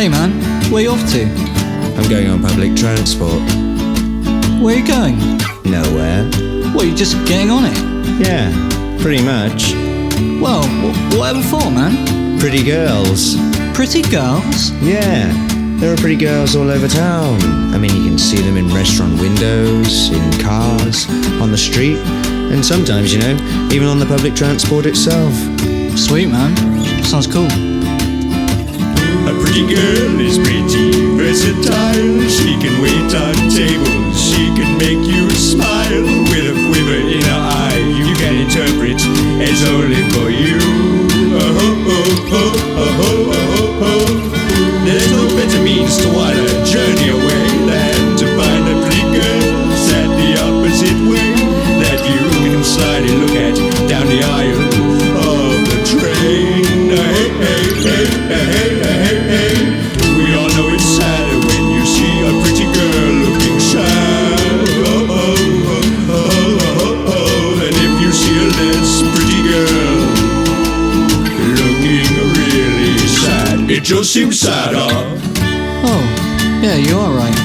Hey man, where you off to? I'm going on public transport. Where are you going? Nowhere. What, you just getting on it? Yeah, pretty much. Well, whatever for, man? Pretty girls. Pretty girls? Yeah, there are pretty girls all over town. I mean, you can see them in restaurant windows, in cars, on the street, and sometimes, even on the public transport itself. Sweet, man. Sounds cool. A pretty girl is pretty versatile. She can wait on tables, she can make you smile. With a quiver in her eye, you can interpret as only for you. There's no better means to while a journey away than to find a pretty girl sat the opposite way, that you can slyly look at down the aisle of the train. We all know it's sad when you see a pretty girl looking sad. And if you see a less pretty girl looking really sad, it just seems sadder. Oh, yeah, you are right.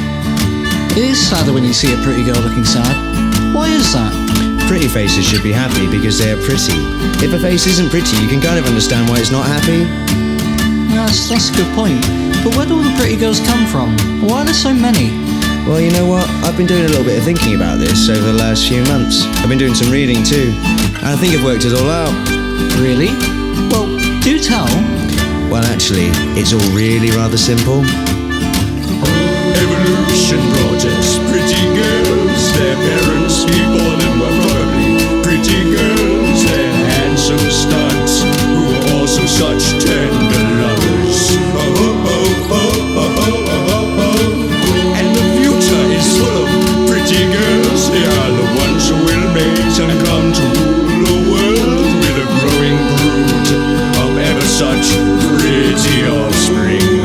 It is sadder when you see a pretty girl looking sad. Why is that? Pretty faces should be happy because they are pretty. If a face isn't pretty, you can kind of understand why it's not happy. That's a good point. But where do all the pretty girls come from? Why are there so many? Well, you know what? I've been doing a little bit of thinking about this over the last few months. I've been doing some reading too. And I think I've worked it all out. Really? Well, do tell. Well, actually, it's all really rather simple. Evolution brought us pretty girls. Their parents before them were probably pretty girls. Their handsome studs who were also such tender lovers. And the future is full of pretty girls. They are the ones who will mate and come to rule the world with a growing brood of ever such pretty offspring.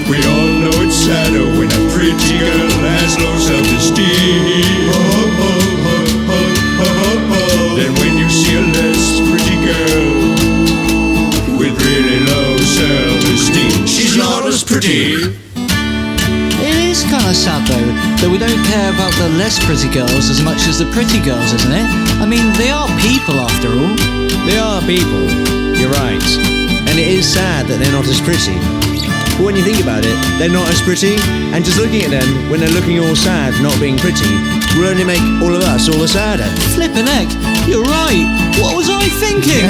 We all know it's sadder when a pretty girl has low self-esteem than when you see a less pretty girl with really low self-esteem. She's not as pretty. It is kind of sad though, that we don't care about the less pretty girls as much as the pretty girls, isn't it? I mean, they are people after all. They are people, you're right. And it is sad that they're not as pretty. But when you think about it, they're not as pretty, and just looking at them when they're looking all sad for not being pretty will only make all of us all the sadder. Flippin' heck, you're right. What was I thinking?